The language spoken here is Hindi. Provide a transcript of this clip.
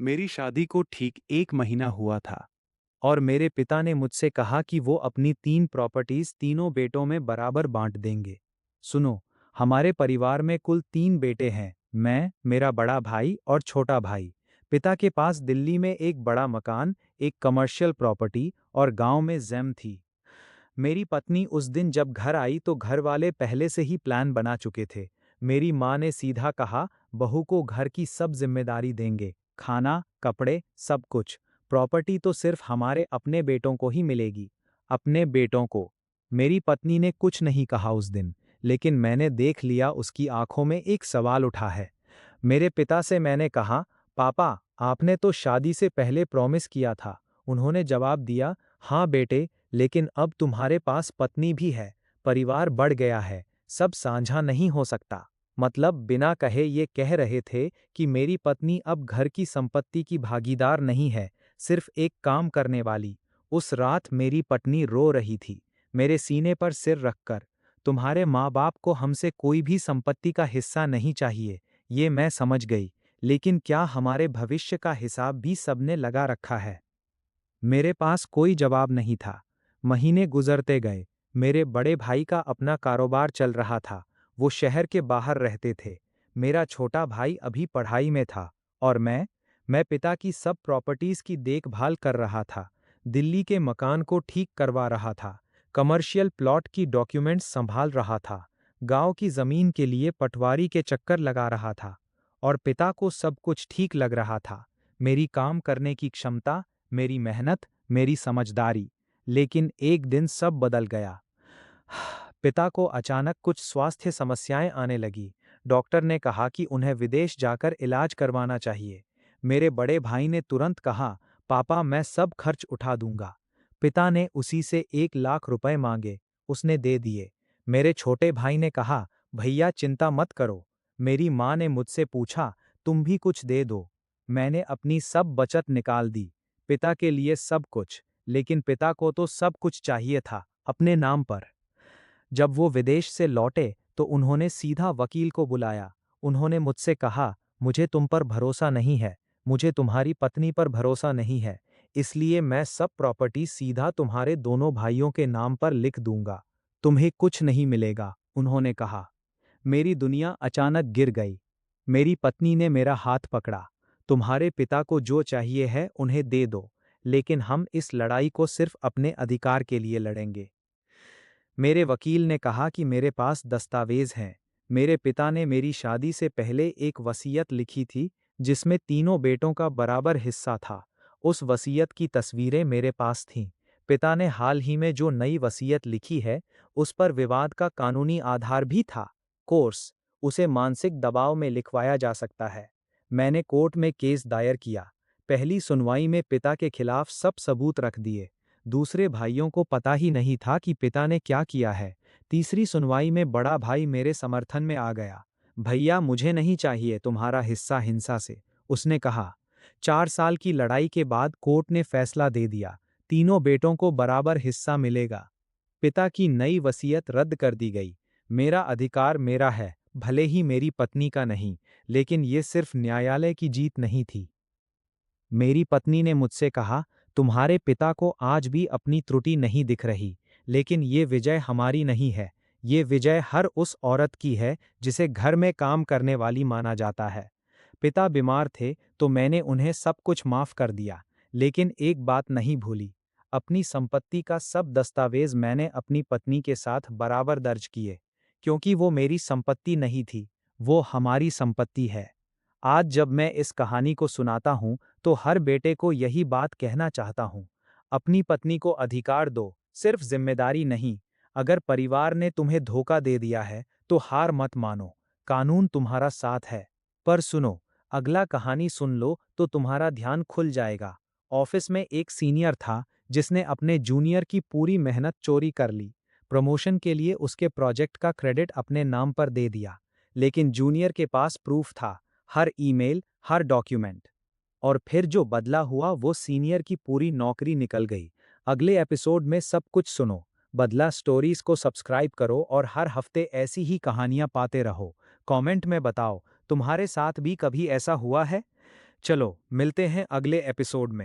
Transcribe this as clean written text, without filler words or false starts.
मेरी शादी को ठीक 1 महीना हुआ था और मेरे पिता ने मुझसे कहा कि वो अपनी 3 प्रॉपर्टीज तीनों बेटों में बराबर बांट देंगे। सुनो, हमारे परिवार में कुल 3 बेटे हैं, मैं, मेरा बड़ा भाई और छोटा भाई। पिता के पास दिल्ली में एक बड़ा मकान, एक कमर्शियल प्रॉपर्टी और गांव में ज़मीन थी। मेरी पत्नी उस दिन जब घर आई तो घर वाले पहले से ही प्लान बना चुके थे। मेरी माँ ने सीधा कहा, बहू को घर की सब जिम्मेदारी देंगे, खाना, कपड़े, सब कुछ। प्रॉपर्टी तो सिर्फ हमारे अपने बेटों को ही मिलेगी। अपने बेटों को। मेरी पत्नी ने कुछ नहीं कहा उस दिन, लेकिन मैंने देख लिया उसकी आंखों में एक सवाल उठा है। मेरे पिता से मैंने कहा, पापा, आपने तो शादी से पहले प्रॉमिस किया था। उन्होंने जवाब दिया, हाँ बेटे, लेकिन अब तुम्हारे पास पत्नी भी है, परिवार बढ़ गया है, सब साझा नहीं हो सकता। मतलब बिना कहे ये कह रहे थे कि मेरी पत्नी अब घर की संपत्ति की भागीदार नहीं है, सिर्फ एक काम करने वाली। उस रात मेरी पत्नी रो रही थी, मेरे सीने पर सिर रखकर। तुम्हारे माँ बाप को हमसे कोई भी संपत्ति का हिस्सा नहीं चाहिए, ये मैं समझ गई, लेकिन क्या हमारे भविष्य का हिसाब भी सबने लगा रखा है? मेरे पास कोई जवाब नहीं था। महीने गुजरते गए। मेरे बड़े भाई का अपना कारोबार चल रहा था, वो शहर के बाहर रहते थे। मेरा छोटा भाई अभी पढ़ाई में था और मैं पिता की सब प्रॉपर्टीज की देखभाल कर रहा था। दिल्ली के मकान को ठीक करवा रहा था, कमर्शियल प्लॉट की डॉक्यूमेंट्स संभाल रहा था, गांव की जमीन के लिए पटवारी के चक्कर लगा रहा था। और पिता को सब कुछ ठीक लग रहा था, मेरी काम करने की क्षमता, मेरी मेहनत, मेरी समझदारी। लेकिन एक दिन सब बदल गया। पिता को अचानक कुछ स्वास्थ्य समस्याएं आने लगी। डॉक्टर ने कहा कि उन्हें विदेश जाकर इलाज करवाना चाहिए। मेरे बड़े भाई ने तुरंत कहा, पापा, मैं सब खर्च उठा दूंगा। पिता ने उसी से 1 लाख रुपए मांगे, उसने दे दिए। मेरे छोटे भाई ने कहा, भैया चिंता मत करो। मेरी माँ ने मुझसे पूछा, तुम भी कुछ दे दो। मैंने अपनी सब बचत निकाल दी। पिता के लिए सब कुछ, लेकिन पिता को तो सब कुछ चाहिए था, अपने नाम पर। जब वो विदेश से लौटे तो उन्होंने सीधा वकील को बुलाया। उन्होंने मुझसे कहा, मुझे तुम पर भरोसा नहीं है, मुझे तुम्हारी पत्नी पर भरोसा नहीं है, इसलिए मैं सब प्रॉपर्टी सीधा तुम्हारे दोनों भाइयों के नाम पर लिख दूंगा। तुम्हें कुछ नहीं मिलेगा, उन्होंने कहा। मेरी दुनिया अचानक गिर गई। मेरी पत्नी ने मेरा हाथ पकड़ा। तुम्हारे पिता को जो चाहिए है उन्हें दे दो, लेकिन हम इस लड़ाई को सिर्फ अपने अधिकार के लिए लड़ेंगे। मेरे वकील ने कहा कि मेरे पास दस्तावेज हैं। मेरे पिता ने मेरी शादी से पहले एक वसीयत लिखी थी, जिसमें तीनों बेटों का बराबर हिस्सा था। उस वसीयत की तस्वीरें मेरे पास थीं। पिता ने हाल ही में जो नई वसीयत लिखी है, उस पर विवाद का कानूनी आधार भी था। कोर्स, उसे मानसिक दबाव में लिखवाया जा सकता है। मैंने कोर्ट में केस दायर किया। पहली सुनवाई में पिता के खिलाफ सब सबूत रख दिए। दूसरे भाइयों को पता ही नहीं था कि पिता ने क्या किया है। तीसरी सुनवाई में बड़ा भाई मेरे समर्थन में आ गया। भैया, मुझे नहीं चाहिए तुम्हारा हिस्सा हिंसा से, उसने कहा। 4 साल की लड़ाई के बाद कोर्ट ने फैसला दे दिया, तीनों बेटों को बराबर हिस्सा मिलेगा। पिता की नई वसीयत रद्द कर दी गई। मेरा अधिकार मेरा है, भले ही मेरी पत्नी का नहीं, लेकिन ये सिर्फ न्यायालय की जीत नहीं थी। मेरी पत्नी ने मुझसे कहा, तुम्हारे पिता को आज भी अपनी त्रुटि नहीं दिख रही, लेकिन ये विजय हमारी नहीं है, ये विजय हर उस औरत की है जिसे घर में काम करने वाली माना जाता है। पिता बीमार थे तो मैंने उन्हें सब कुछ माफ कर दिया, लेकिन एक बात नहीं भूली। अपनी संपत्ति का सब दस्तावेज मैंने अपनी पत्नी के साथ बराबर दर्ज किए, क्योंकि वो मेरी संपत्ति नहीं थी, वो हमारी संपत्ति है। आज जब मैं इस कहानी को सुनाता हूँ, तो हर बेटे को यही बात कहना चाहता हूँ। अपनी पत्नी को अधिकार दो, सिर्फ जिम्मेदारी नहीं। अगर परिवार ने तुम्हें धोखा दे दिया है, तो हार मत मानो, कानून तुम्हारा साथ है। पर सुनो, अगला कहानी सुन लो तो तुम्हारा ध्यान खुल जाएगा। ऑफिस में एक सीनियर था, जिसने अपने जूनियर की पूरी मेहनत चोरी कर ली। प्रमोशन के लिए उसके प्रोजेक्ट का क्रेडिट अपने नाम पर दे दिया, लेकिन जूनियर के पास प्रूफ था, हर ईमेल, हर डॉक्यूमेंट। और फिर जो बदला हुआ वो सीनियर की पूरी नौकरी निकल गई। अगले एपिसोड में सब कुछ सुनो। बदला स्टोरीज को सब्सक्राइब करो और हर हफ्ते ऐसी ही कहानियां पाते रहो। कमेंट में बताओ, तुम्हारे साथ भी कभी ऐसा हुआ है? चलो मिलते हैं अगले एपिसोड में।